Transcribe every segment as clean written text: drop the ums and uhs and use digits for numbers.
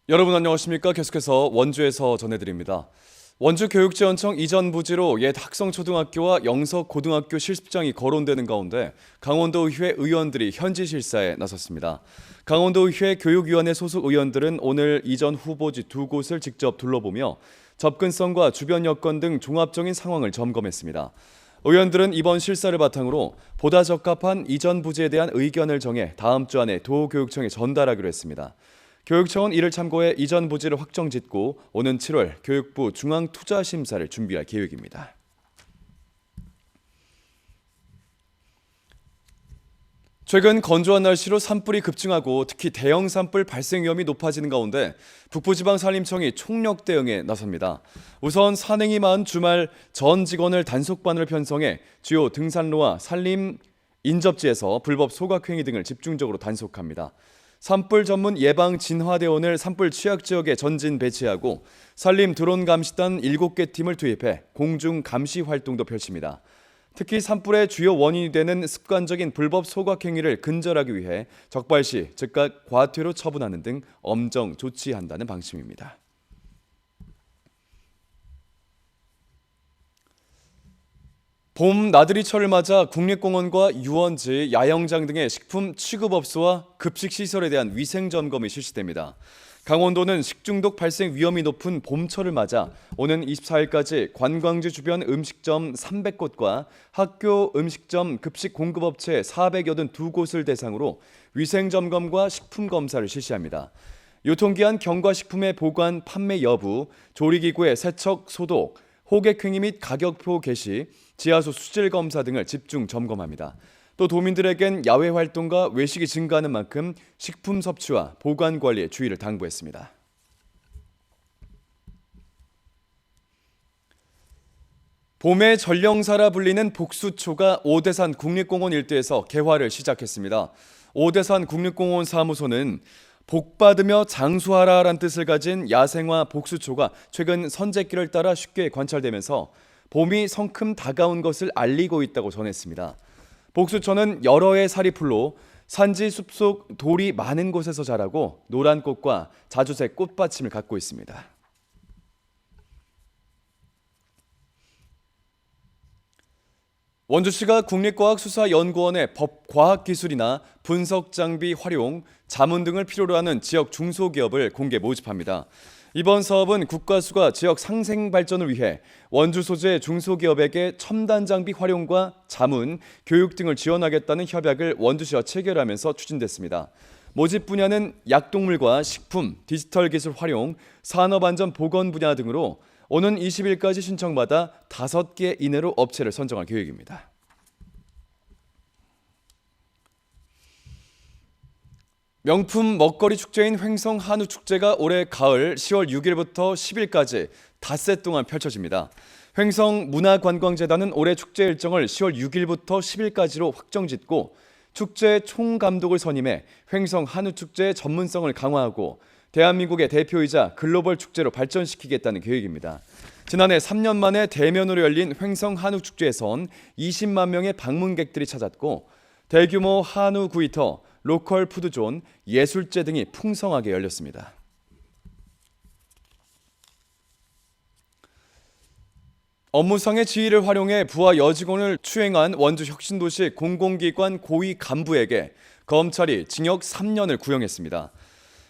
여러분 안녕하십니까? 계속해서 원주에서 전해드립니다. 원주교육지원청 이전 부지로 옛 학성초등학교와 영석고등학교 실습장이 거론되는 가운데 강원도의회 의원들이 현지 실사에 나섰습니다. 강원도의회 교육위원회 소속 의원들은 오늘 이전 후보지 두 곳을 직접 둘러보며 접근성과 주변 여건 등 종합적인 상황을 점검했습니다. 의원들은 이번 실사를 바탕으로 보다 적합한 이전 부지에 대한 의견을 정해 다음 주 안에 도교육청에 전달하기로 했습니다. 교육청은 이를 참고해 이전 부지를 확정짓고 오는 7월 교육부 중앙투자심사를 준비할 계획입니다. 최근 건조한 날씨로 산불이 급증하고 특히 대형 산불 발생 위험이 높아지는 가운데 북부지방산림청이 총력 대응에 나섭니다. 우선 산행이 많은 주말 전 직원을 단속반으로 편성해 주요 등산로와 산림 인접지에서 불법 소각행위 등을 집중적으로 단속합니다. 산불 전문 예방 진화대원을 산불 취약 지역에 전진 배치하고 산림 드론 감시단 7개 팀을 투입해 공중 감시 활동도 펼칩니다. 특히 산불의 주요 원인이 되는 습관적인 불법 소각 행위를 근절하기 위해 적발 시 즉각 과태료 처분하는 등 엄정 조치한다는 방침입니다. 봄 나들이철을 맞아 국립공원과 유원지, 야영장 등의 식품 취급업소와 급식시설에 대한 위생점검이 실시됩니다. 강원도는 식중독 발생 위험이 높은 봄철을 맞아 오는 24일까지 관광지 주변 음식점 300곳과 학교 음식점 급식 공급업체 482곳을 대상으로 위생점검과 식품검사를 실시합니다. 유통기한 경과식품의 보관, 판매 여부, 조리기구의 세척, 소독, 호객행위 및 가격표 게시, 지하수 수질 검사 등을 집중 점검합니다. 또 도민들에겐 야외 활동과 외식이 증가하는 만큼 식품 섭취와 보관 관리에 주의를 당부했습니다. 봄의 전령사라 불리는 복수초가 오대산 국립공원 일대에서 개화를 시작했습니다. 오대산 국립공원 사무소는 복받으며 장수하라란 뜻을 가진 야생화 복수초가 최근 선제길을 따라 쉽게 관찰되면서 봄이 성큼 다가온 것을 알리고 있다고 전했습니다. 복수초는 여러 해 살이풀로 산지 숲속 돌이 많은 곳에서 자라고 노란 꽃과 자주색 꽃받침을 갖고 있습니다. 원주시가 국립과학수사연구원의 법과학기술이나 분석장비 활용, 자문 등을 필요로 하는 지역 중소기업을 공개 모집합니다. 이번 사업은 국가수가 지역 상생 발전을 위해 원주 소재 중소기업에게 첨단 장비 활용과 자문, 교육 등을 지원하겠다는 협약을 원주시와 체결하면서 추진됐습니다. 모집 분야는 약동물과 식품, 디지털 기술 활용, 산업안전 보건 분야 등으로 오는 20일까지 신청받아 5개 이내로 업체를 선정할 계획입니다. 명품 먹거리 축제인 횡성 한우축제가 올해 가을 10월 6일부터 10일까지 닷새 동안 펼쳐집니다. 횡성 문화관광재단은 올해 축제 일정을 10월 6일부터 10일까지로 확정짓고 축제 총감독을 선임해 횡성 한우축제의 전문성을 강화하고 대한민국의 대표이자 글로벌 축제로 발전시키겠다는 계획입니다. 지난해 3년 만에 대면으로 열린 횡성 한우축제에선 20만 명의 방문객들이 찾았고 대규모 한우 구이터, 로컬 푸드존, 예술제 등이 풍성하게 열렸습니다. 업무상의 지위를 활용해 부하 여직원을 추행한 원주 혁신도시 공공기관 고위 간부에게 검찰이 징역 3년을 구형했습니다.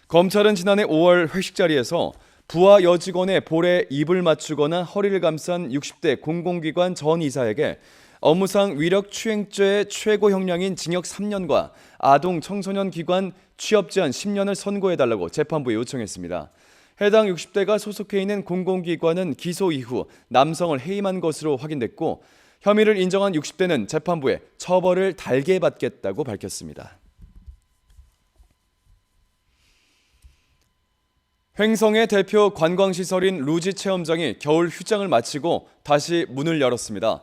검찰은 지난해 5월 회식 자리에서 부하 여직원의 볼에 입을 맞추거나 허리를 감싼 60대 공공기관 전 이사에게 업무상 위력 추행죄의 최고 형량인 징역 3년과 아동 청소년 기관 취업 제한 10년을 선고해달라고 재판부에 요청했습니다. 해당 60대가 소속해 있는 공공기관은 기소 이후 남성을 해임한 것으로 확인됐고 혐의를 인정한 60대는 재판부에 처벌을 달게 받겠다고 밝혔습니다. 횡성의 대표 관광시설인 루지 체험장이 겨울 휴장을 마치고 다시 문을 열었습니다.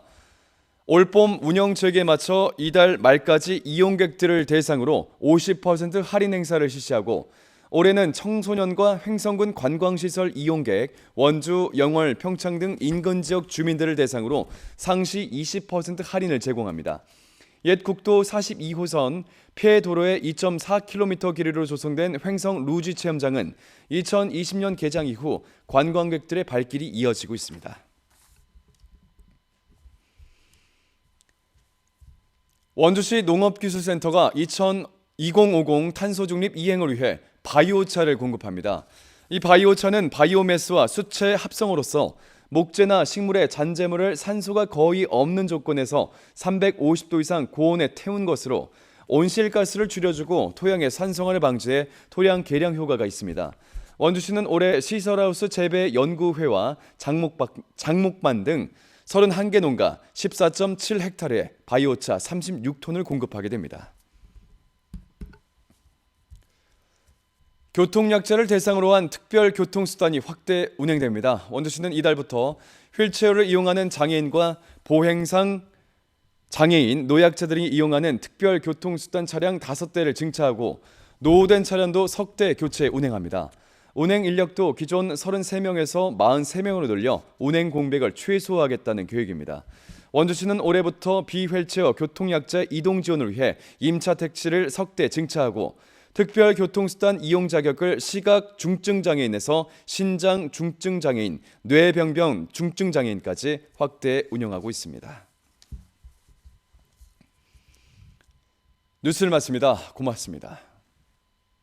올봄 운영 재개에 맞춰 이달 말까지 이용객들을 대상으로 50% 할인 행사를 실시하고 올해는 청소년과 횡성군 관광시설 이용객, 원주, 영월, 평창 등 인근 지역 주민들을 대상으로 상시 20% 할인을 제공합니다. 옛 국도 42호선 폐도로의 2.4km 길이로 조성된 횡성 루지 체험장은 2020년 개장 이후 관광객들의 발길이 이어지고 있습니다. 원주시 농업기술센터가 2050 탄소중립 이행을 위해 바이오차를 공급합니다. 이 바이오차는 바이오매스와 수채 합성으로써 목재나 식물의 잔재물을 산소가 거의 없는 조건에서 350도 이상 고온에 태운 것으로 온실가스를 줄여주고 토양의 산성화를 방지해 토양 개량 효과가 있습니다. 원주시는 올해 시설하우스 재배 연구회와 장목반 등 31개 농가 14.7헥타르에 바이오차 36톤을 공급하게 됩니다. 교통약자를 대상으로 한 특별 교통수단이 확대 운행됩니다. 원주시는 이달부터 휠체어를 이용하는 장애인과 보행상 장애인, 노약자들이 이용하는 특별 교통수단 차량 5대를 증차하고 노후된 차량도 석 대 교체 운행합니다. 운행 인력도 기존 33명에서 43명으로 늘려 운행 공백을 최소화하겠다는 계획입니다. 원주시는 올해부터 비휠체어 교통약자 이동 지원을 위해 임차 택시를 석 대 증차하고 특별 교통수단 이용 자격을 시각 중증장애인에서 신장 중증장애인, 뇌병변 중증장애인까지 확대 운영하고 있습니다. 뉴스를 마칩니다. 고맙습니다.